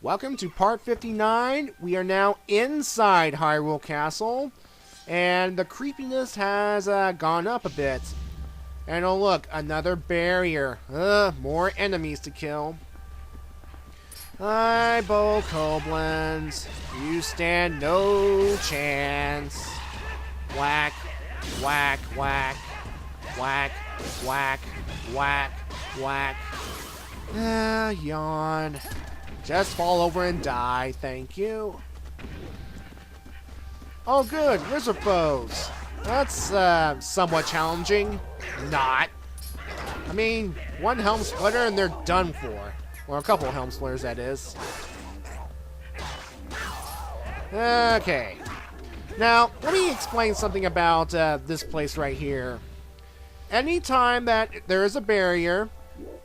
Welcome to part 59. We are now inside Hyrule Castle, and the creepiness has gone up a bit. And oh look, another barrier. More enemies to kill. Hi, Bo Koblins. You stand no chance. Whack, whack, whack, whack, whack, whack, whack. Yawn. Just fall over and die, thank you. Oh good, wizard foes. That's somewhat challenging. Not. I mean, one helm splitter and they're done for. Or a couple helm splitters, that is. Okay. Now, let me explain something about this place right here. Anytime that there is a barrier,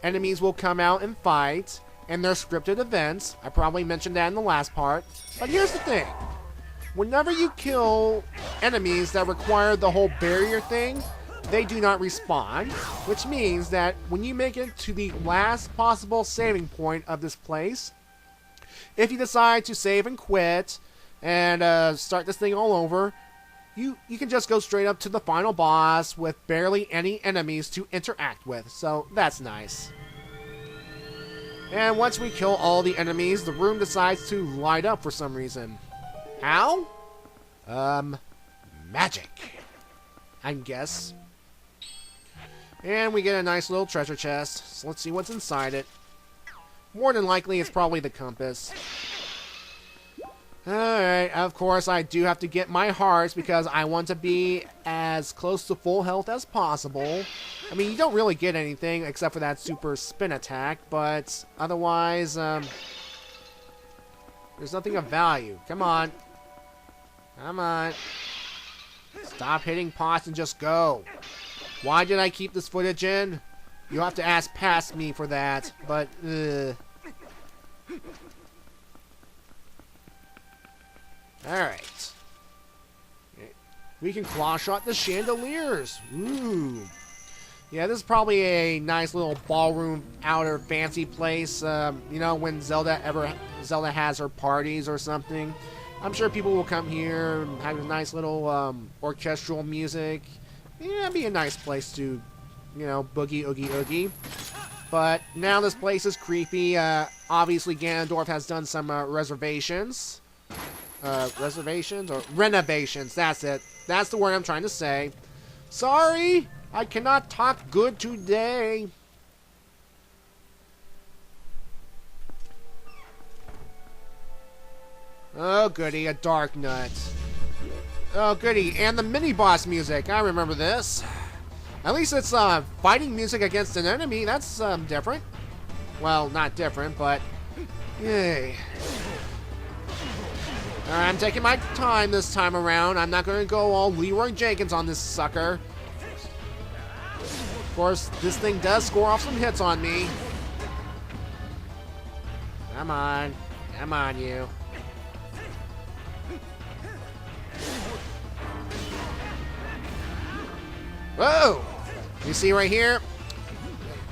enemies will come out and fight. And they're scripted events. I probably mentioned that in the last part. But here's the thing. Whenever you kill enemies that require the whole barrier thing, they do not respawn. Which means that when you make it to the last possible saving point of this place, if you decide to save and quit and start this thing all over, you can just go straight up to the final boss with barely any enemies to interact with. So that's nice. And once we kill all the enemies, the room decides to light up for some reason. How? Magic, I guess. And we get a nice little treasure chest. So let's see what's inside it. More than likely, it's probably the compass. Alright, of course, I do have to get my hearts because I want to be as close to full health as possible. I mean, you don't really get anything except for that super spin attack, but otherwise, there's nothing of value. Come on. Come on. Stop hitting pots and just go. Why did I keep this footage in? You have to ask past me for that, but, Alright. We can claw shot the chandeliers. Ooh. Yeah, this is probably a nice little ballroom outer fancy place. You know, when Zelda has her parties or something. I'm sure people will come here and have a nice little orchestral music. Yeah, it'd be a nice place to, you know, boogie, oogie, oogie. But now this place is creepy. Obviously, Ganondorf has done some reservations. Reservations or renovations, that's it. That's the word I'm trying to say. Sorry, I cannot talk good today. Oh goody, a dark nut. Oh goody, and the mini-boss music, I remember this. At least it's fighting music against an enemy, that's different. Well, not different, but yay. Alright, I'm taking my time this time around. I'm not going to go all Leroy Jenkins on this sucker. Of course, this thing does score off some hits on me. Come on. Come on, you. Whoa! You see right here?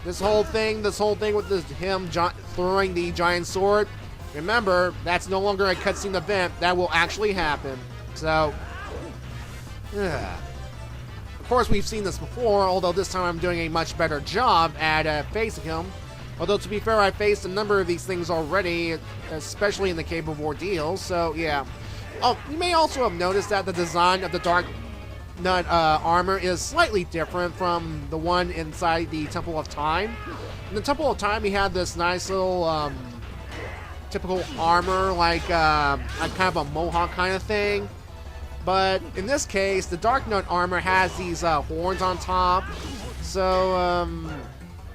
This whole thing with him throwing the giant sword. Remember, that's no longer a cutscene event. That will actually happen. So, of course, we've seen this before, although this time I'm doing a much better job at facing him. Although, to be fair, I faced a number of these things already, especially in the Cave of Ordeals, so yeah. Oh, you may also have noticed that the design of the Dark Nut armor is slightly different from the one inside the Temple of Time. In the Temple of Time, he had this nice little, typical armor, like kind of a mohawk kind of thing. But in this case, the Dark Nut armor has these horns on top. So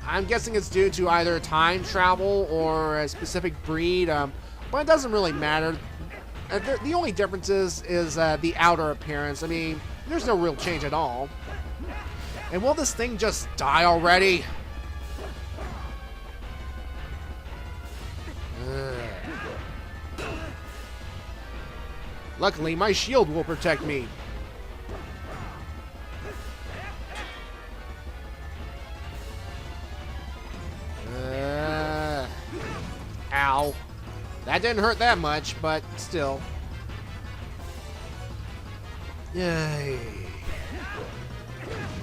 I'm guessing it's due to either time travel or a specific breed. But it doesn't really matter. The only difference is the outer appearance. I mean, there's no real change at all. And will this thing just die already? Luckily, my shield will protect me. Ow. That didn't hurt that much, but still. Yay.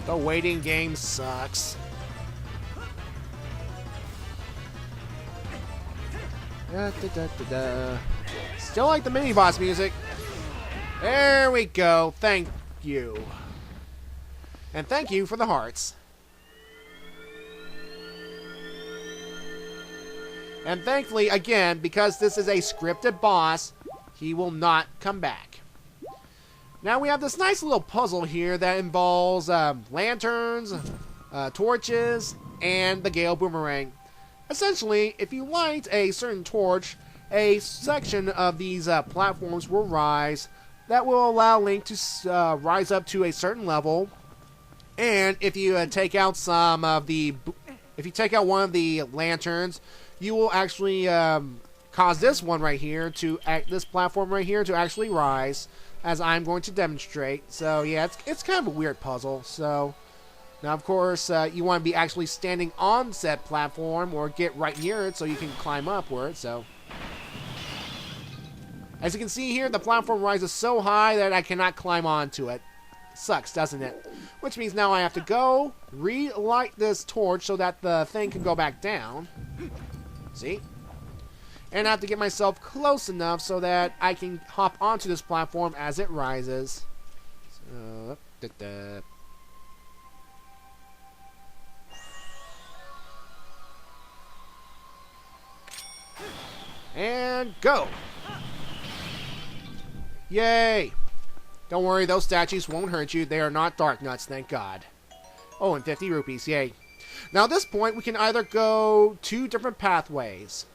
The waiting game sucks. Da, da, da, da, da. Still like the mini-boss music. There we go. Thank you. And thank you for the hearts. And thankfully, again, because this is a scripted boss, he will not come back. Now we have this nice little puzzle here that involves lanterns, torches, and the Gale Boomerang. Essentially, if you light a certain torch, a section of these platforms will rise. That will allow Link to rise up to a certain level. And if you take out some of the, if you take out one of the lanterns, you will actually cause this one right here to this platform right here to actually rise, as I'm going to demonstrate. So yeah, it's kind of a weird puzzle. So now, of course, you want to be actually standing on said platform or get right near it so you can climb upward. So as you can see here, the platform rises so high that I cannot climb onto it. Sucks, doesn't it? Which means now I have to go relight this torch so that the thing can go back down. See? And I have to get myself close enough so that I can hop onto this platform as it rises. So, and go! Yay! Don't worry, those statues won't hurt you. They are not dark nuts, thank God. Oh, and 50 rupees, yay. Now at this point, we can either go 2 different pathways.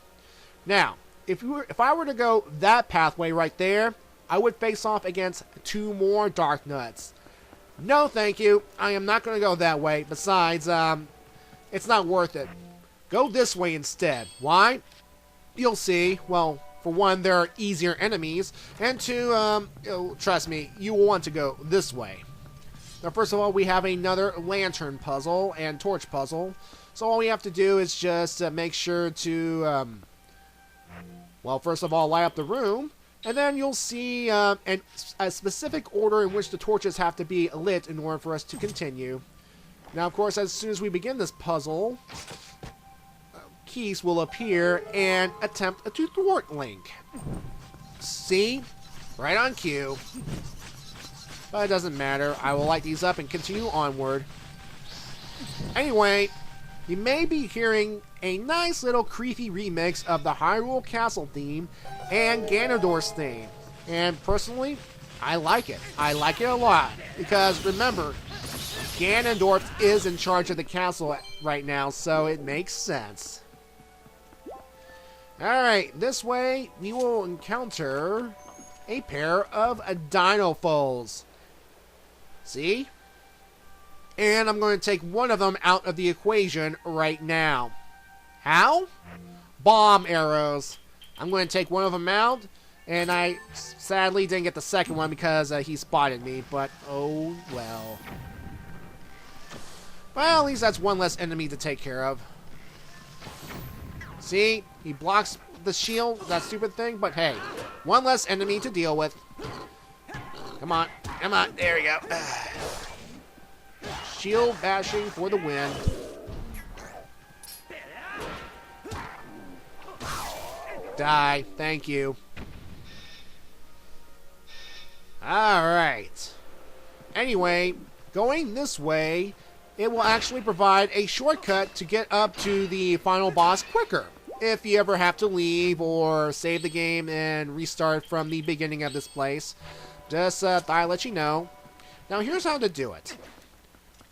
Now, if I were to go that pathway right there, I would face off against 2 more dark nuts. No, thank you. I am not going to go that way. Besides, it's not worth it. Go this way instead. Why? You'll see. Well, for one, there are easier enemies, and 2, trust me, you will want to go this way. Now, first of all, we have another lantern puzzle and torch puzzle. So all we have to do is just make sure to, well, first of all, light up the room, and then you'll see a specific order in which the torches have to be lit in order for us to continue. Now, of course, as soon as we begin this puzzle, keys will appear and attempt to thwart Link. See? Right on cue. But it doesn't matter. I will light these up and continue onward. Anyway, you may be hearing a nice little creepy remix of the Hyrule Castle theme and Ganondorf's theme. And personally, I like it. I like it a lot. Because remember, Ganondorf is in charge of the castle right now, so it makes sense. Alright, this way we will encounter a pair of Dino Foals. See? And I'm going to take one of them out of the equation right now. How? Bomb arrows. I'm going to take one of them out, and I sadly didn't get the second one because he spotted me, but oh well. Well, at least that's one less enemy to take care of. See? He blocks the shield, that stupid thing, but hey, one less enemy to deal with. Come on. Come on. There we go. Shield bashing for the win. Die. Thank you. Alright. Anyway, going this way, it will actually provide a shortcut to get up to the final boss quicker. If you ever have to leave or save the game and restart from the beginning of this place, just thought I'd let you know. Now here's how to do it.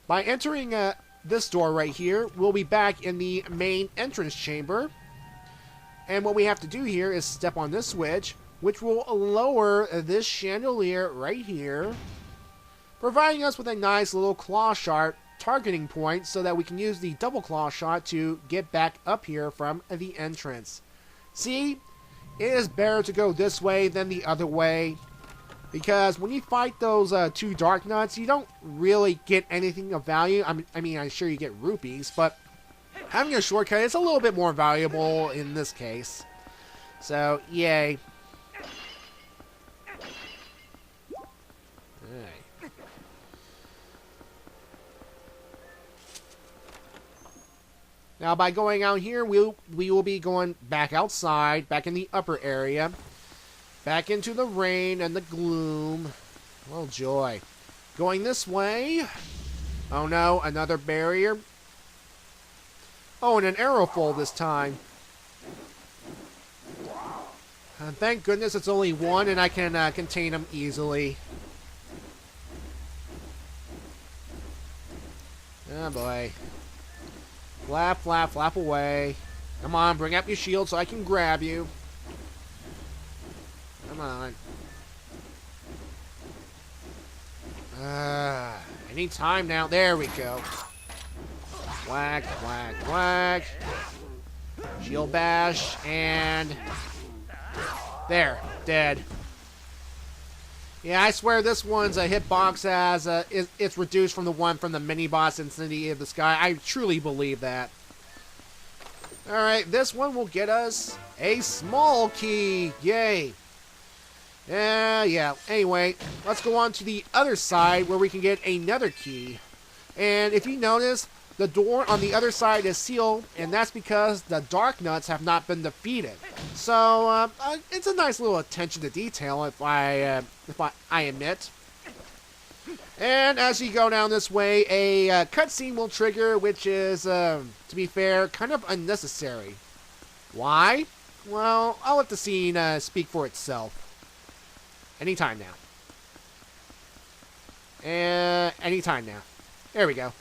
By entering this door right here, we'll be back in the main entrance chamber. And what we have to do here is step on this switch, which will lower this chandelier right here, providing us with a nice little claw shot targeting point so that we can use the double claw shot to get back up here from the entrance. See, it is better to go this way than the other way, because when you fight those 2 dark nuts, you don't really get anything of value. I mean, I'm sure you get rupees, but having a shortcut is a little bit more valuable in this case. So, yay. Alright. Now, by going out here, we will be going back outside, back in the upper area, back into the rain and the gloom. Oh, joy. Going this way. Oh, no, another barrier. Oh, and an arrow fall this time. And thank goodness it's only one, and I can contain him easily. Oh, boy. Flap, flap, flap away. Come on, bring up your shield so I can grab you. Come on. Any time now. There we go. Whack, whack, whack. Shield bash, and... there. Dead. Yeah, I swear this one's a hitbox as it's reduced from the one from the mini-boss in City of the Sky. I truly believe that. Alright, this one will get us a small key. Yay. Yeah. Anyway, let's go on to the other side where we can get another key. And if you notice, the door on the other side is sealed, and that's because the Dark Nuts have not been defeated. So, it's a nice little attention to detail, if I admit. And as you go down this way, a cutscene will trigger, which is, to be fair, kind of unnecessary. Why? Well, I'll let the scene speak for itself. Anytime now. Anytime now. There we go.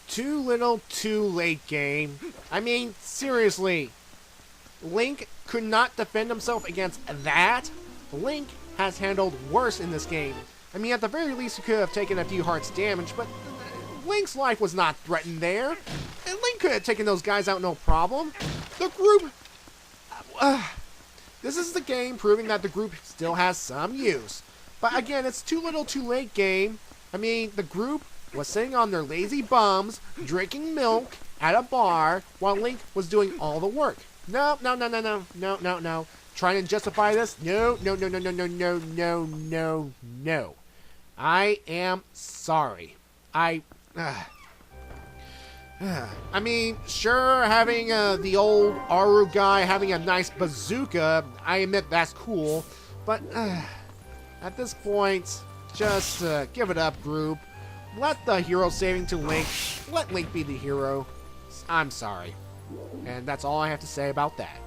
Too little, too late, game. I mean, seriously. Link could not defend himself against that? Link has handled worse in this game. I mean, at the very least, he could have taken a few hearts damage, but Link's life was not threatened there. And Link could have taken those guys out no problem. The group... this is the game proving that the group still has some use. But again, it's too little, too late, game. I mean, the group was sitting on their lazy bums, drinking milk at a bar, while Link was doing all the work. No. Trying to justify this? No. I am sorry. I mean, sure, having the old Aru guy having a nice bazooka, I admit that's cool, but at this point, just give it up, group. Let the hero saving to Link. Let Link be the hero. I'm sorry. And that's all I have to say about that.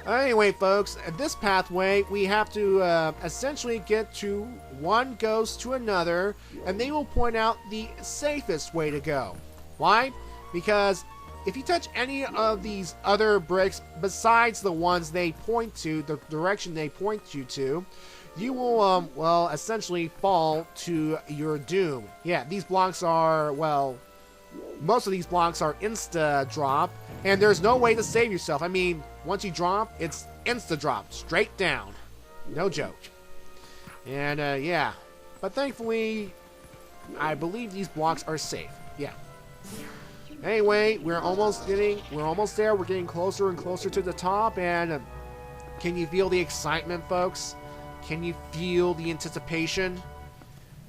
Anyway, folks, at this pathway, we have to essentially get to one ghost to another, and they will point out the safest way to go. Why? Because if you touch any of these other bricks besides the ones they point to, the direction they point you to, you will, well, essentially fall to your doom. Yeah, these blocks are, well, most of these blocks are insta-drop, and there's no way to save yourself. I mean, once you drop, it's insta-drop, straight down. No joke. And, yeah. But thankfully, I believe these blocks are safe. Yeah. Anyway, we're almost there. We're getting closer and closer to the top, and can you feel the excitement, folks? Can you feel the anticipation?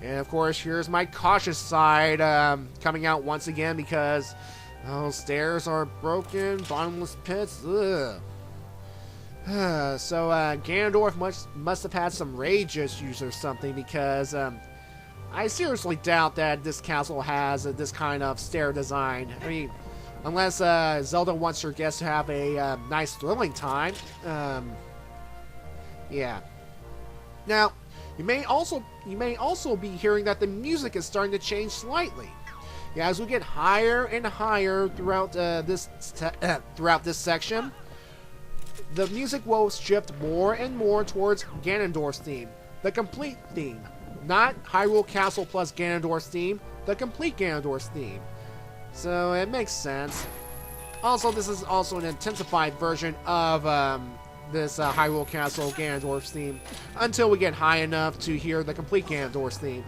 And of course, here's my cautious side coming out once again because stairs are broken, bottomless pits. Ugh. So Ganondorf must have had some rage issues or something, because I seriously doubt that this castle has this kind of stair design. I mean, unless Zelda wants her guests to have a nice thrilling time. Yeah. Now, you may also be hearing that the music is starting to change slightly. Yeah, as we get higher and higher throughout this section, the music will shift more and more towards Ganondorf's theme, the complete theme, not Hyrule Castle plus Ganondorf's theme, the complete Ganondorf's theme. So it makes sense. Also, this is also an intensified version of this Hyrule Castle Ganondorf's theme, until we get high enough to hear the complete Ganondorf's theme.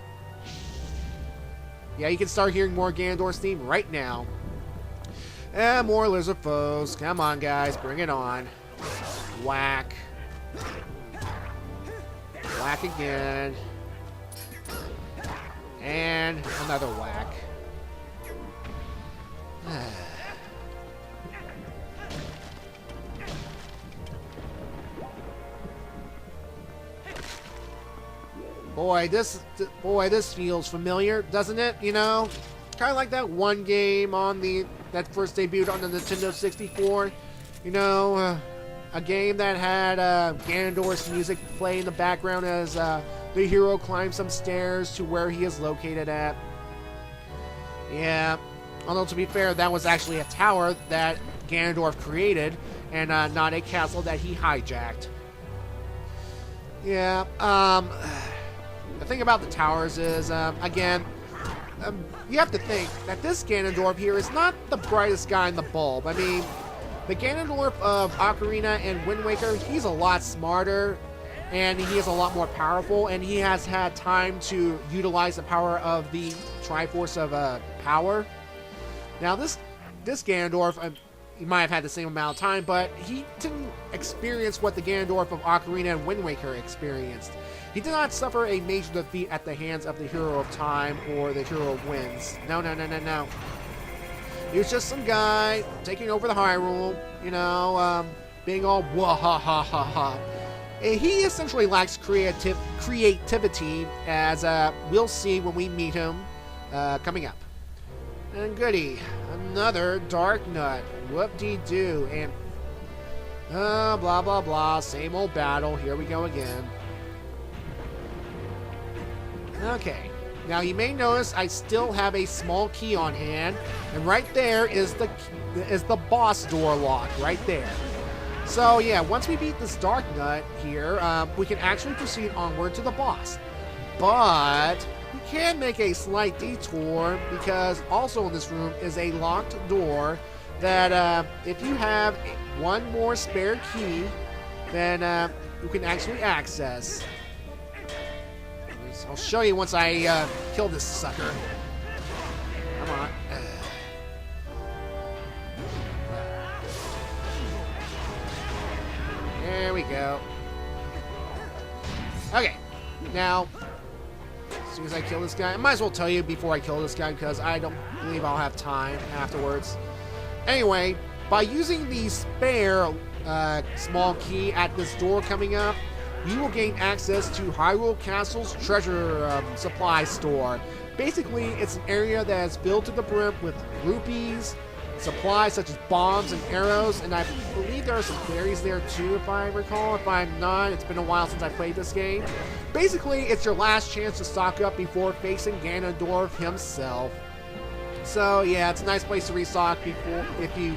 Yeah, you can start hearing more Ganondorf's theme right now. And more lizard foes. Come on, guys, bring it on. Whack. Whack again. And another whack. Boy, this feels familiar, doesn't it? You know, kind of like that one game on that first debuted on the Nintendo 64. You know, a game that had Ganondorf's music play in the background as the hero climbs some stairs to where he is located at. Yeah, although to be fair, that was actually a tower that Ganondorf created, and not a castle that he hijacked. Yeah, the thing about the towers is, again, you have to think that this Ganondorf here is not the brightest guy in the bulb. I mean, the Ganondorf of Ocarina and Wind Waker, he's a lot smarter, and he is a lot more powerful, and he has had time to utilize the power of the Triforce of Power. Now, this Ganondorf, he might have had the same amount of time, but he didn't experience what the Ganondorf of Ocarina and Wind Waker experienced. He did not suffer a major defeat at the hands of the Hero of Time or the Hero of Winds. No. He was just some guy taking over the Hyrule, you know, being all wah-ha-ha-ha-ha. He essentially lacks creativity, as we'll see when we meet him coming up. And goody, another Dark Nut. Whoop-dee-doo. And blah, blah, blah. Same old battle. Here we go again. Okay. Now you may notice I still have a small key on hand, and right there is the boss door lock right there. So yeah, once we beat this Dark Nut here, we can actually proceed onward to the boss. But we can make a slight detour, because also in this room is a locked door that if you have one more spare key, then you can actually access. I'll show you once I kill this sucker. Come on. There we go. Okay. Now, as soon as I kill this guy, I might as well tell you before I kill this guy, because I don't believe I'll have time afterwards. Anyway, by using the spare small key at this door coming up, you will gain access to Hyrule Castle's treasure supply store. Basically, it's an area that is filled to the brim with rupees, supplies such as bombs and arrows, and I believe there are some berries there too, if I recall. If I'm not, it's been a while since I played this game. Basically, it's your last chance to stock up before facing Ganondorf himself. So yeah, it's a nice place to restock before if you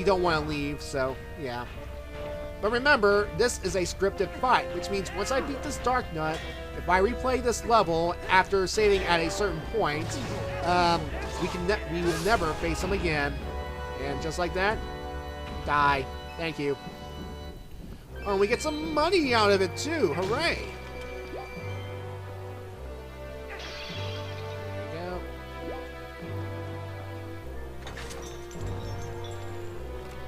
don't want to leave. So yeah. But remember, this is a scripted fight, which means once I beat this Dark Nut, if I replay this level after saving at a certain point, we will never face him again. And just like that, die. Thank you. Oh, and we get some money out of it too. Hooray! There we go.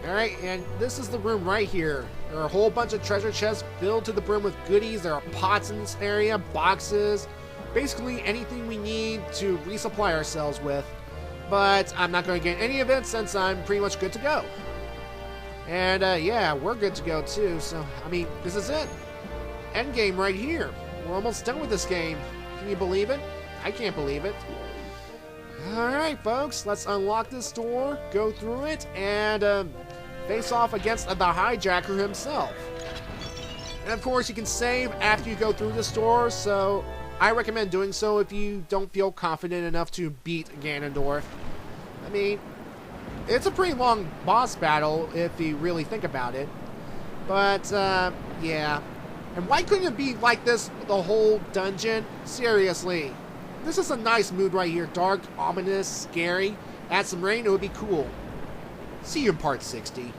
Alright, and this is the room right here. There are a whole bunch of treasure chests filled to the brim with goodies. There are pots in this area, boxes, basically anything we need to resupply ourselves with. But I'm not going to get any of it since I'm pretty much good to go. And yeah, we're good to go too. So, I mean, this is it. End game right here. We're almost done with this game. Can you believe it? I can't believe it. Alright, folks, let's unlock this door, go through it, and face off against the hijacker himself. And of course, you can save after you go through this door, so I recommend doing so if you don't feel confident enough to beat Ganondorf. I mean, it's a pretty long boss battle if you really think about it. But, yeah. And why couldn't it be like this the whole dungeon? Seriously. This is a nice mood right here. Dark, ominous, scary. Add some rain, it would be cool. See you in part 60.